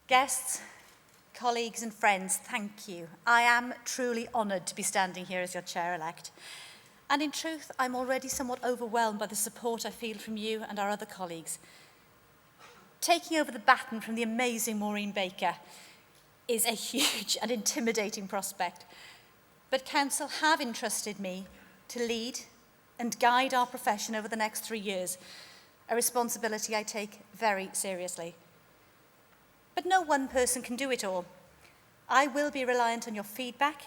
Guests, colleagues and friends, thank you. I am truly honoured to be standing here as your chair-elect. And in truth, I'm already somewhat overwhelmed by the support I feel from you and our other colleagues. Taking over the baton from the amazing Maureen Baker is a huge and intimidating prospect. But Council have entrusted me to lead and guide our profession over the next 3 years, a responsibility I take very seriously. But no one person can do it all. I will be reliant on your feedback,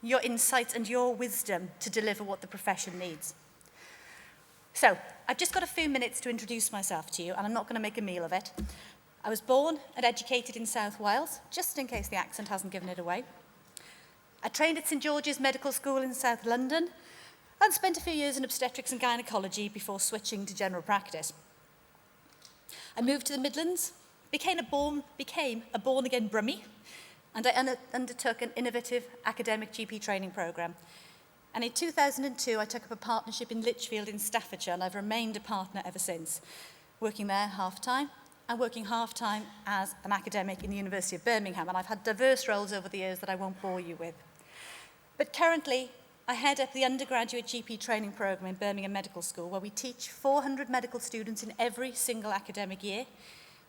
your insights and your wisdom to deliver what the profession needs. So, I've just got a few minutes to introduce myself to you, and I'm not going to make a meal of it. I was born and educated in South Wales, just in case the accent hasn't given it away. I trained at St George's Medical School in South London and spent a few years in obstetrics and gynecology before switching to general practice. I moved to the Midlands, became a born-again Brummie, and I undertook an innovative academic GP training programme. And in 2002, I took up a partnership in Lichfield in Staffordshire, and I've remained a partner ever since, working there half-time and working half-time as an academic in the University of Birmingham. And I've had diverse roles over the years that I won't bore you with. But currently, I head up the undergraduate GP training programme in Birmingham Medical School, where we teach 400 medical students in every single academic year.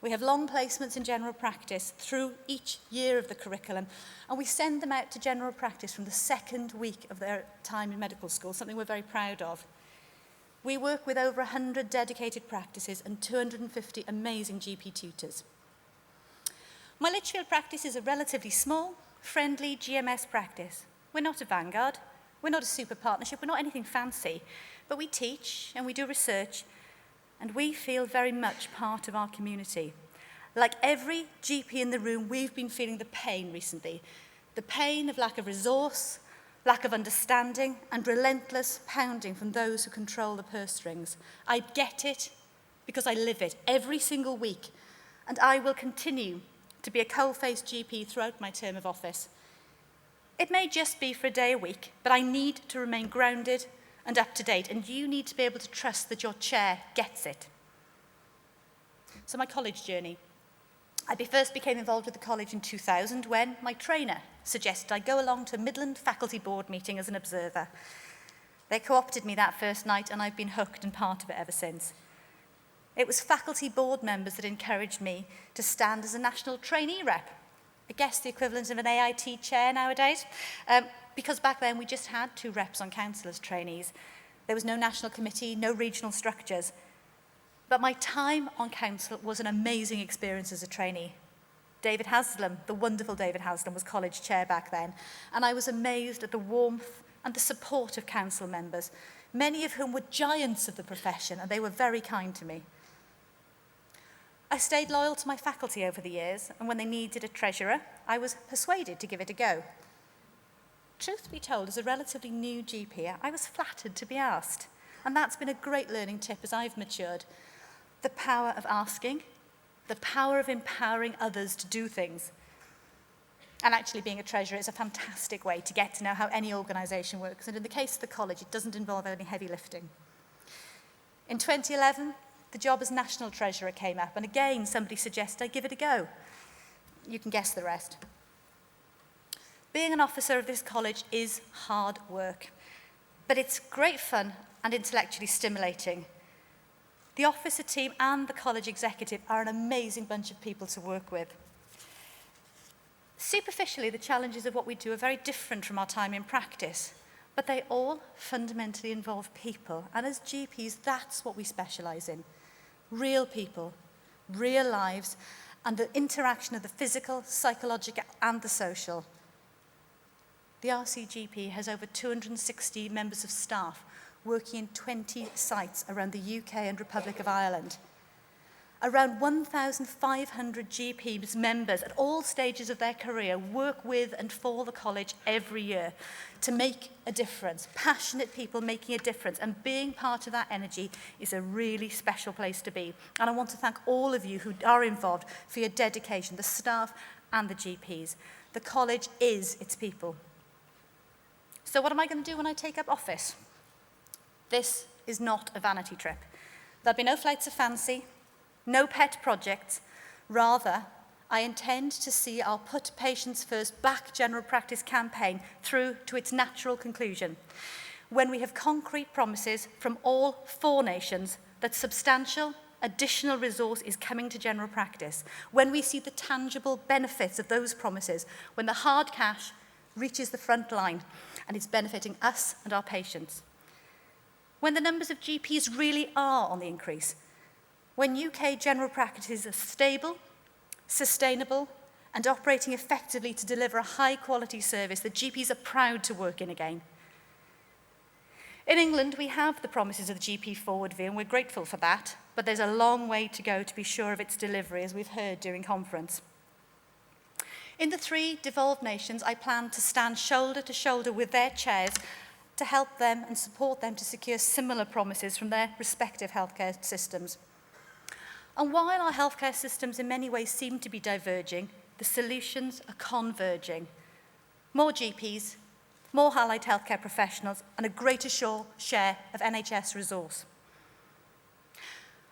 We have long placements in general practice through each year of the curriculum, and we send them out to general practice from the second week of their time in medical school, something we're very proud of. We work with over 100 dedicated practices and 250 amazing GP tutors. My Lichfield practice is a relatively small, friendly GMS practice. We're not a vanguard, we're not a super partnership, we're not anything fancy, but we teach and we do research, and we feel very much part of our community. Like every GP in the room, we've been feeling the pain recently. The pain of lack of resource, lack of understanding, and relentless pounding from those who control the purse strings. I get it because I live it every single week, and I will continue to be a coal-faced GP throughout my term of office. It may just be for a day a week, but I need to remain grounded and up to date, and you need to be able to trust that your chair gets it. So my college journey. I first became involved with the college in 2000 when my trainer suggested I go along to a Midland faculty board meeting as an observer. They co-opted me that first night, and I've been hooked and part of it ever since. It was faculty board members that encouraged me to stand as a national trainee rep. I guess the equivalent of an AIT chair nowadays. Because back then we just had 2 reps on council as trainees. There was no national committee, no regional structures. But my time on council was an amazing experience as a trainee. David Haslam, the wonderful David Haslam, was college chair back then, and I was amazed at the warmth and the support of council members, many of whom were giants of the profession, and they were very kind to me. I stayed loyal to my faculty over the years, and when they needed a treasurer, I was persuaded to give it a go. Truth be told, as a relatively new GP, I was flattered to be asked. And that's been a great learning tip as I've matured. The power of asking, the power of empowering others to do things. And actually being a treasurer is a fantastic way to get to know how any organisation works. And in the case of the college, it doesn't involve any heavy lifting. In 2011, the job as national treasurer came up. And again, somebody suggested I give it a go. You can guess the rest. Being an officer of this college is hard work, but it's great fun and intellectually stimulating. The officer team and the college executive are an amazing bunch of people to work with. Superficially, the challenges of what we do are very different from our time in practice, but they all fundamentally involve people, and as GPs, that's what we specialise in. Real people, real lives, and the interaction of the physical, psychological, and the social. The RCGP has over 260 members of staff working in 20 sites around the UK and Republic of Ireland. Around 1,500 GPs members at all stages of their career work with and for the college every year to make a difference. Passionate people making a difference, and being part of that energy is a really special place to be. And I want to thank all of you who are involved for your dedication, the staff and the GPs. The college is its people. So what am I going to do when I take up office? This is not a vanity trip. There'll be no flights of fancy, no pet projects. Rather, I intend to see our Put Patients First Back General Practice campaign through to its natural conclusion, when we have concrete promises from all 4 nations that substantial additional resource is coming to general practice, when we see the tangible benefits of those promises, when the hard cash reaches the front line and it's benefiting us and our patients. When the numbers of GPs really are on the increase, when UK general practices are stable, sustainable, and operating effectively to deliver a high-quality service that GPs are proud to work in again. In England, we have the promises of the GP Forward View, and we're grateful for that, but there's a long way to go to be sure of its delivery, as we've heard during conference. In the 3 devolved nations, I plan to stand shoulder to shoulder with their chairs to help them and support them to secure similar promises from their respective healthcare systems. And while our healthcare systems in many ways seem to be diverging, the solutions are converging. More GPs, more allied healthcare professionals, and a greater share of NHS resource.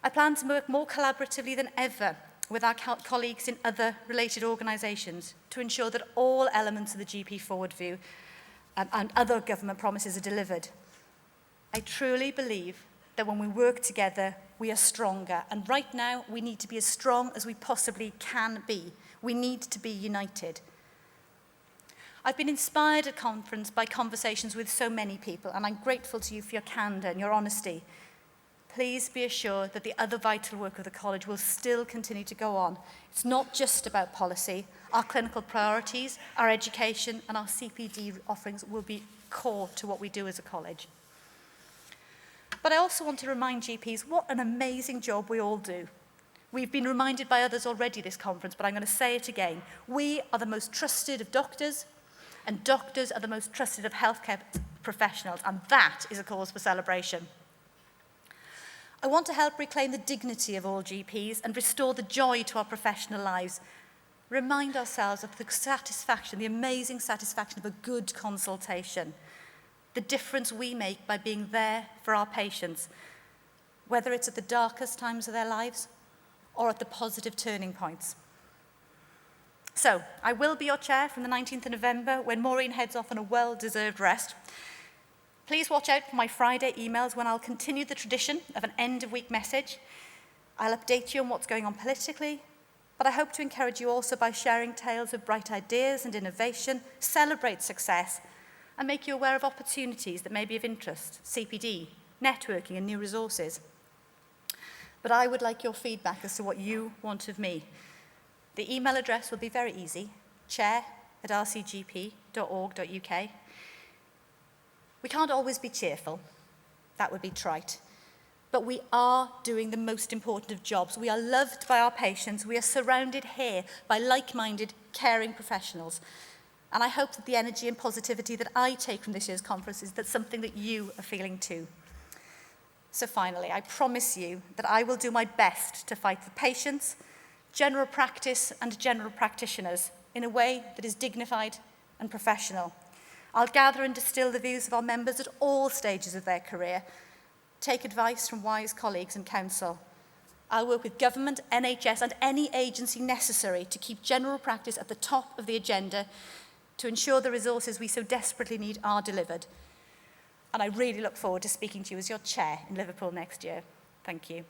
I plan to work more collaboratively than ever with our colleagues in other related organisations to ensure that all elements of the GP Forward View and other government promises are delivered. I truly believe that when we work together, we are stronger. And right now, we need to be as strong as we possibly can be. We need to be united. I've been inspired at conference by conversations with so many people, and I'm grateful to you for your candour and your honesty. Please be assured that the other vital work of the college will still continue to go on. It's not just about policy. Our clinical priorities, our education, and our CPD offerings will be core to what we do as a college. But I also want to remind GPs what an amazing job we all do. We've been reminded by others already this conference, but I'm going to say it again. We are the most trusted of doctors, and doctors are the most trusted of healthcare professionals, and that is a cause for celebration. I want to help reclaim the dignity of all GPs and restore the joy to our professional lives. Remind ourselves of the satisfaction, the amazing satisfaction of a good consultation. The difference we make by being there for our patients, whether it's at the darkest times of their lives or at the positive turning points. So, I will be your chair from the 19th of November when Maureen heads off on a well-deserved rest. Please watch out for my Friday emails when I'll continue the tradition of an end-of-week message. I'll update you on what's going on politically, but I hope to encourage you also by sharing tales of bright ideas and innovation, celebrate success, and make you aware of opportunities that may be of interest, CPD, networking, and new resources. But I would like your feedback as to what you want of me. The email address will be very easy, chair@rcgp.org.uk. We can't always be cheerful. That would be trite. But we are doing the most important of jobs. We are loved by our patients. We are surrounded here by like-minded, caring professionals. And I hope that the energy and positivity that I take from this year's conference is that's something that you are feeling too. So finally, I promise you that I will do my best to fight for patients, general practice and general practitioners in a way that is dignified and professional. I'll gather and distill the views of our members at all stages of their career, take advice from wise colleagues and counsel. I'll work with government, NHS and any agency necessary to keep general practice at the top of the agenda to ensure the resources we so desperately need are delivered. And I really look forward to speaking to you as your chair in Liverpool next year. Thank you.